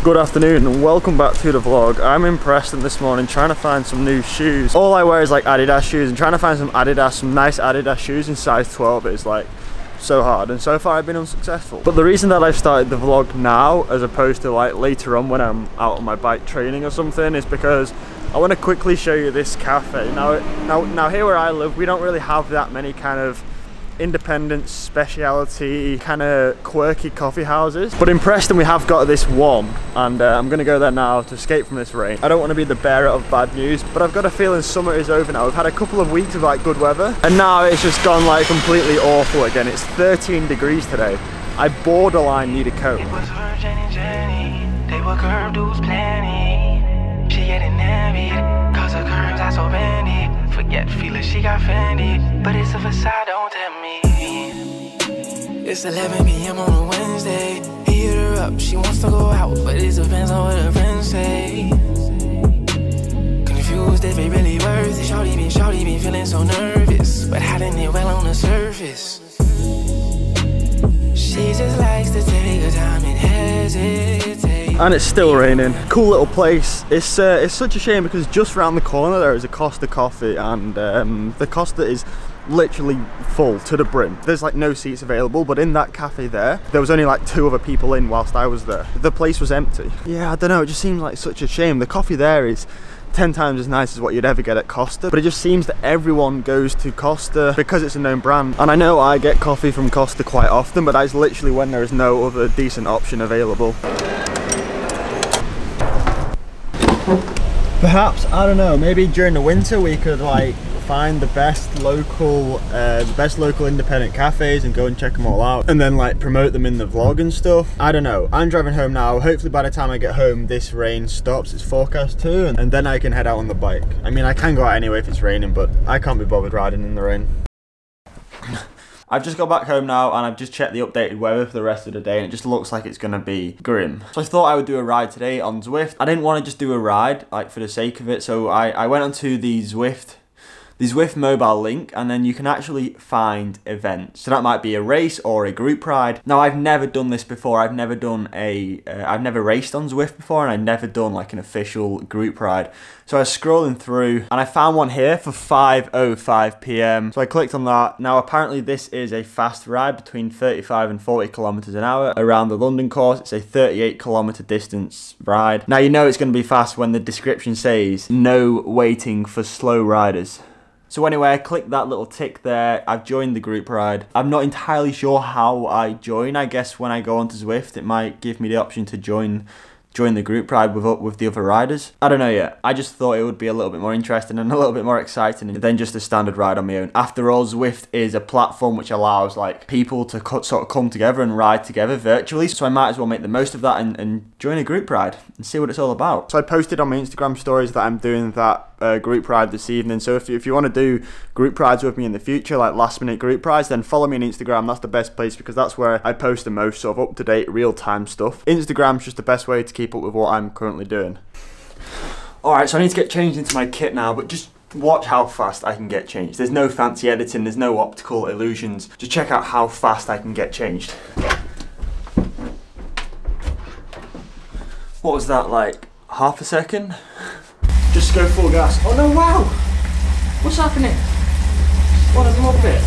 Good afternoon and welcome back to the vlog. I'm in Preston this morning trying to find some new shoes. All I wear is like Adidas shoes, and trying to find some nice Adidas shoes in size 12 is like so hard, and so far I've been unsuccessful. But the reason that I've started the vlog now as opposed to like later on when I'm out on my bike training or something is because I want to quickly show you this cafe. Now here where I live, we don't really have that many kind of independent specialty kind of quirky coffee houses, but in Preston we have got this one, and I'm gonna go there now to escape from this rain. I don't want to be the bearer of bad news, but I've got a feeling summer is over now. We've had a couple of weeks of like good weather, and now it's just gone like completely awful again. It's 13 degrees today. I borderline need a coat. It was her, Jenny. They were curved, dudes planning. She getting married, cause her curves are so bendy. Forget feeling she got offended, but it's a facade, don't tell me. It's 11 p.m. on a Wednesday. He hit her up, she wants to go out, but it depends on what her friends say. Confused if it really worth it. Shawty been feeling so nervous, but hiding it well on the surface. She just likes to take her time and hesitate. And it's still raining. Cool little place. It's such a shame because just around the corner there is a Costa coffee, and the Costa is literally full to the brim. There's like no seats available, but in that cafe there was only like 2 other people in whilst I was there. The place was empty. Yeah, I don't know, it just seems like such a shame. The coffee there is 10 times as nice as what you'd ever get at Costa, but it just seems that everyone goes to Costa because it's a known brand. And I know I get coffee from Costa quite often, but that's literally when there is no other decent option available. Perhaps, I don't know, maybe during the winter we could like find the best local independent cafes and go and check them all out, and then like promote them in the vlog and stuff. I don't know. I'm driving home now. Hopefully by the time I get home this rain stops. It's forecast too, and then I can head out on the bike. I mean, I can go out anyway if it's raining, but I can't be bothered riding in the rain. I've just got back home now and I've just checked the updated weather for the rest of the day, and it just looks like it's gonna be grim. So I thought I would do a ride today on Zwift. I didn't want to just do a ride like for the sake of it, so I went onto the Zwift mobile link, and then you can actually find events. So that might be a race or a group ride. Now I've never done this before. I've never done I've never raced on Zwift before, and I've never done like an official group ride. So I was scrolling through and I found one here for 5:05 p.m. So I clicked on that. Now apparently this is a fast ride between 35 and 40 kilometers an hour around the London course. It's a 38-kilometer distance ride. Now you know it's going to be fast when the description says no waiting for slow riders. So anyway, I clicked that little tick there. I've joined the group ride. I'm not entirely sure how I join. I guess when I go onto Zwift, it might give me the option to join the group ride with the other riders. I don't know yet. I just thought it would be a little bit more interesting and a little bit more exciting than just a standard ride on my own. After all, Zwift is a platform which allows like people to sort of come together and ride together virtually. So I might as well make the most of that and join a group ride and see what it's all about. So I posted on my Instagram stories that I'm doing that group ride this evening. So if you want to do group rides with me in the future, like last minute group rides, then follow me on Instagram. That's the best place because that's where I post the most sort of up-to-date real-time stuff. Instagram's just the best way to keep up with what I'm currently doing. Alright, so I need to get changed into my kit now, but just watch how fast I can get changed. There's no fancy editing, there's no optical illusions. Just check out how fast I can get changed. What was that, like half a second? Just go full gas. Oh no, wow! What's happening? What a muppet.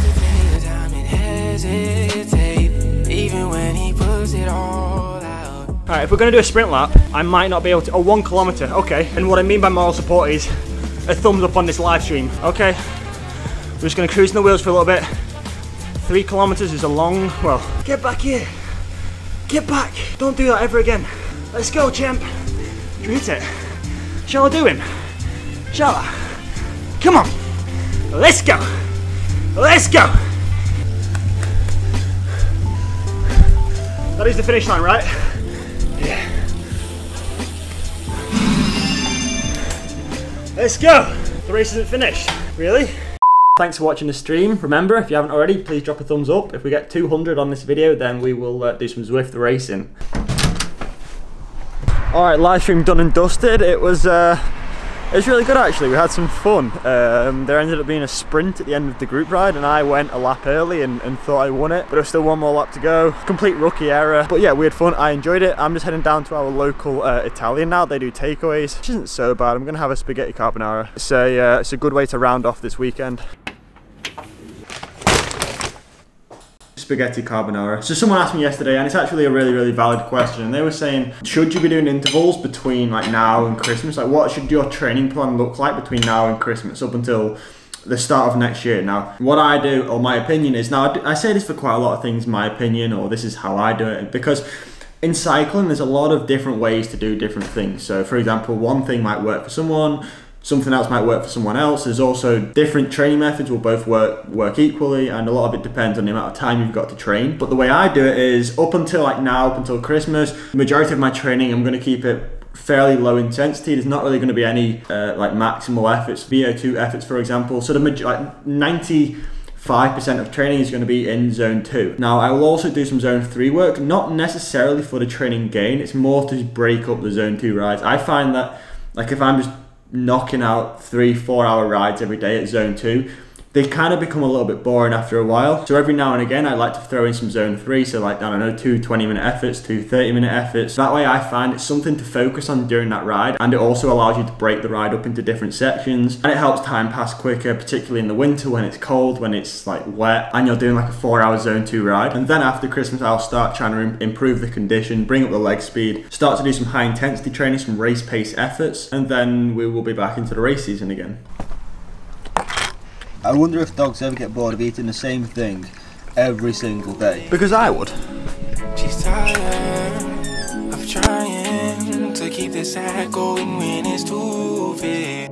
Alright, if we're going to do a sprint lap, I might not be able to... Oh, 1 kilometre, okay. And what I mean by moral support is a thumbs up on this live stream, okay? We're just going to cruise in the wheels for a little bit. 3 kilometres is a long... Well, get back here. Get back. Don't do that ever again. Let's go, champ. Did you hit it? Shall I do him? Shall I? Come on. Let's go. Let's go. That is the finish line, right? Yeah. Let's go. The race isn't finished. Really? Thanks for watching the stream. Remember, if you haven't already, please drop a thumbs up. If we get 200 on this video, then we will do some Zwift racing. Alright, live stream done and dusted. It was It was really good actually, we had some fun. There ended up being a sprint at the end of the group ride and I went a lap early and thought I won it, but there was still one more lap to go. Complete rookie error, but yeah, we had fun, I enjoyed it. I'm just heading down to our local Italian now. They do takeaways, which isn't so bad. I'm gonna have a spaghetti carbonara. It's a good way to round off this weekend. Spaghetti carbonara. So someone asked me yesterday, and it's actually a really valid question, and they were saying, should you be doing intervals between like now and Christmas? Like what should your training plan look like between now and Christmas up until the start of next year? Now what I do, or my opinion is, now I say this for quite a lot of things, my opinion, or this is how I do it, because in cycling there's a lot of different ways to do different things. So for example, one thing might work for someone, something else might work for someone else. There's also different training methods will both work equally, and a lot of it depends on the amount of time you've got to train. But the way I do it is, up until like now, up until Christmas, the majority of my training, I'm going to keep it fairly low intensity. There's not really going to be any like maximal efforts, VO2 efforts for example. So the like 95% of training is going to be in zone 2. Now I will also do some zone 3 work, not necessarily for the training gain, it's more to break up the zone 2 rides. I find that like if I'm just knocking out 3-4 hour rides every day at zone 2, they kind of become a little bit boring after a while. So every now and again I like to throw in some zone 3, so like, I don't know, 2 20-minute efforts, 2 30-minute efforts. That way I find it's something to focus on during that ride, and it also allows you to break the ride up into different sections, and it helps time pass quicker, particularly in the winter when it's cold, when it's like wet, and you're doing like a 4-hour zone 2 ride. And then after Christmas I'll start trying to improve the condition, bring up the leg speed, start to do some high intensity training, some race pace efforts, and then we will be back into the race season again. I wonder if dogs ever get bored of eating the same thing every single day. Because I would. She's tired of trying to keep this act going when it's too big.